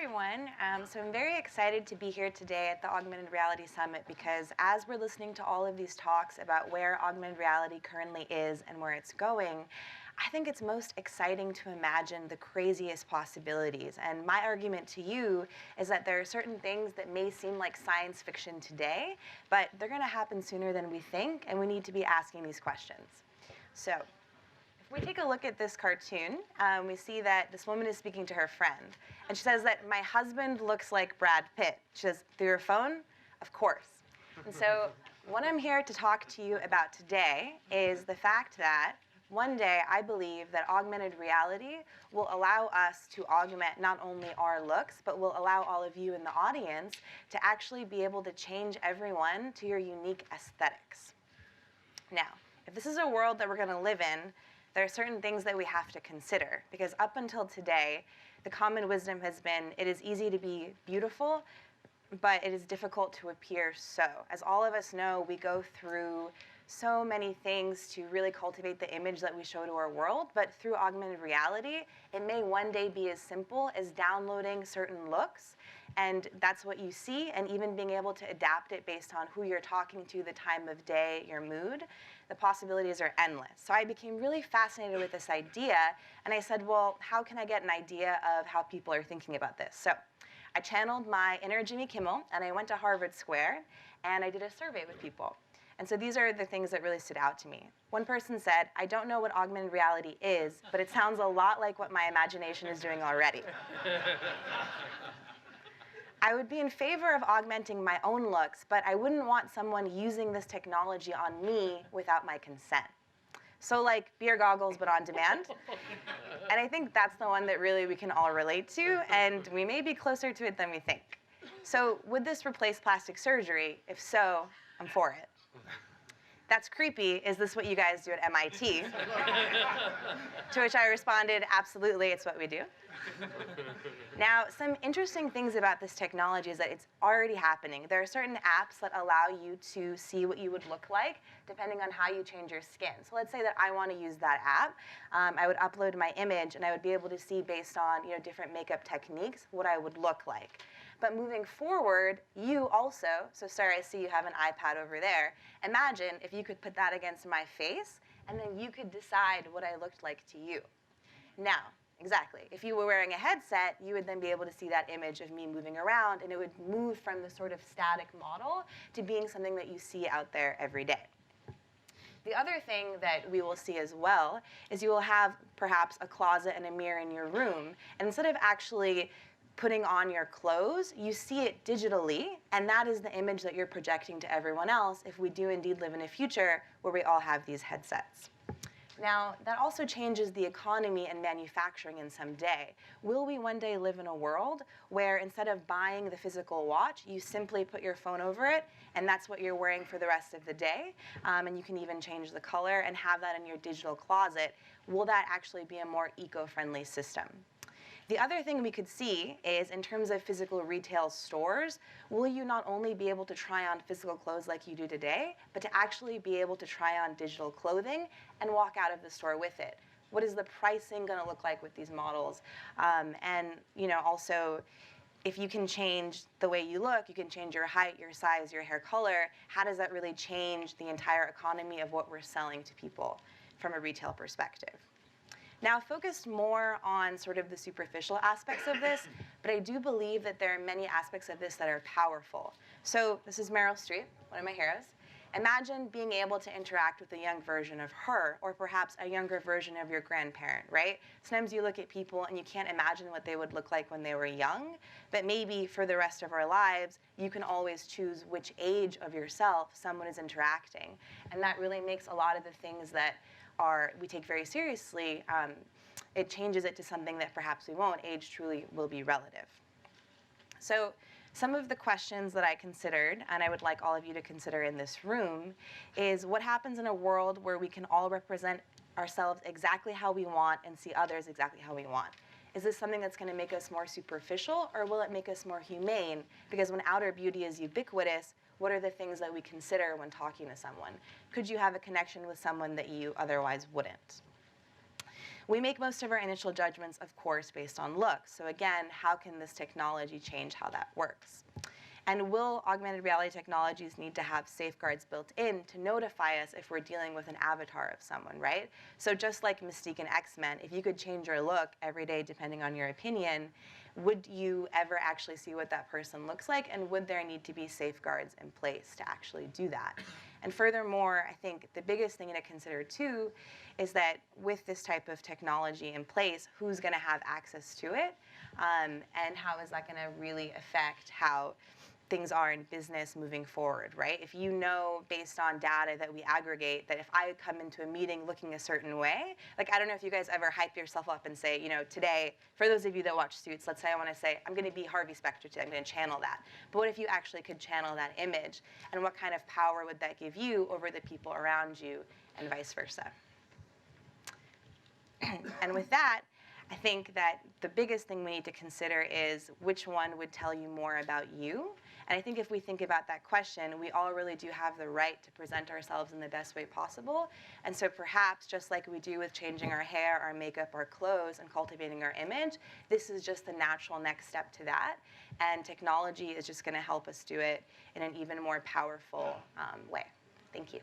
everyone. So I'm very excited to be here today at the Augmented Reality Summit because as we're listening to all of these talks about where augmented reality currently is and where it's going, I think it's most exciting to imagine the craziest possibilities. And my argument to you is that there are certain things that may seem like science fiction today, but they're going to happen sooner than we think, and we need to be asking these questions. So if we take a look at this cartoon, we see that this woman is speaking to her friend. And she says that my husband looks like Brad Pitt. She says, through your phone? Of course. And so what I'm here to talk to you about today is the fact that one day I believe that augmented reality will allow us to augment not only our looks, but will allow all of you in the audience to actually be able to change everyone to your unique aesthetics. Now, if this is a world that we're going to live in, there are certain things that we have to consider, because up until today, the common wisdom has been it is easy to be beautiful, but it is difficult to appear so. As all of us know, we go through so many things to really cultivate the image that we show to our world, but through augmented reality, it may one day be as simple as downloading certain looks, and that's what you see, and even being able to adapt it based on who you're talking to, the time of day, your mood. The possibilities are endless. So I became really fascinated with this idea, and I said, well, how can I get an idea of how people are thinking about this? So I channeled my inner Jimmy Kimmel, and I went to Harvard Square, and I did a survey with people. And so these are the things that really stood out to me. One person said, I don't know what augmented reality is, but it sounds a lot like what my imagination is doing already. I would be in favor of augmenting my own looks, but I wouldn't want someone using this technology on me without my consent. So like beer goggles, but on demand. And I think that's the one that really we can all relate to, and we may be closer to it than we think. So would this replace plastic surgery? If so, I'm for it. That's creepy. Is this what you guys do at MIT? To which I responded, absolutely, it's what we do. Now, some interesting things about this technology is that it's already happening. There are certain apps that allow you to see what you would look like depending on how you change your skin. So let's say that I want to use that app. I would upload my image, and I would be able to see based on different makeup techniques what I would look like. But moving forward, you also, so Sarah, I see you have an iPad over there. Imagine if you could put that against my face, and then you could decide what I looked like to you. Now, exactly, if you were wearing a headset, you would then be able to see that image of me moving around, and it would move from the sort of static model to being something that you see out there every day. The other thing that we will see as well is you will have perhaps a closet and a mirror in your room, and instead of actually putting on your clothes, you see it digitally, and that is the image that you're projecting to everyone else if we do indeed live in a future where we all have these headsets. Now, that also changes the economy and manufacturing in some day. Will we one day live in a world where instead of buying the physical watch, you simply put your phone over it, and that's what you're wearing for the rest of the day, and you can even change the color and have that in your digital closet? Will that actually be a more eco-friendly system? The other thing we could see is in terms of physical retail stores, will you not only be able to try on physical clothes like you do today, but to actually be able to try on digital clothing and walk out of the store with it? What is the pricing going to look like with these models? And also, if you can change the way you look, you can change your height, your size, your hair color, how does that really change the entire economy of what we're selling to people from a retail perspective? Now, focused more on sort of the superficial aspects of this, but I do believe that there are many aspects of this that are powerful. So this is Meryl Streep, one of my heroes. Imagine being able to interact with a young version of her, or perhaps a younger version of your grandparent, right? Sometimes you look at people and you can't imagine what they would look like when they were young, but maybe for the rest of our lives, you can always choose which age of yourself someone is interacting. And that really makes a lot of the things that we take very seriously, it changes it to something that perhaps we won't. Age truly will be relative. So some of the questions that I considered, and I would like all of you to consider in this room, is what happens in a world where we can all represent ourselves exactly how we want and see others exactly how we want? Is this something that's going to make us more superficial, or will it make us more humane? Because when outer beauty is ubiquitous, what are the things that we consider when talking to someone? Could you have a connection with someone that you otherwise wouldn't? We make most of our initial judgments, of course, based on looks. So again, how can this technology change how that works? And will augmented reality technologies need to have safeguards built in to notify us if we're dealing with an avatar of someone, right? So just like Mystique and X-Men, if you could change your look every day depending on your opinion, would you ever actually see what that person looks like? And would there need to be safeguards in place to actually do that? And furthermore, I think the biggest thing to consider too is that with this type of technology in place, who's going to have access to it? And how is that going to really affect how things are in business moving forward, right? If you know based on data that we aggregate that if I come into a meeting looking a certain way, like I don't know if you guys ever hype yourself up and say, you know, today, for those of you that watch Suits, let's say I want to say, I'm going to be Harvey Specter today, I'm going to channel that. But what if you actually could channel that image? And what kind of power would that give you over the people around you and vice versa? And with that, I think that the biggest thing we need to consider is which one would tell you more about you. And I think if we think about that question, we all really do have the right to present ourselves in the best way possible. And so perhaps just like we do with changing our hair, our makeup, our clothes, and cultivating our image, this is just the natural next step to that. And technology is just going to help us do it in an even more powerful way. Thank you.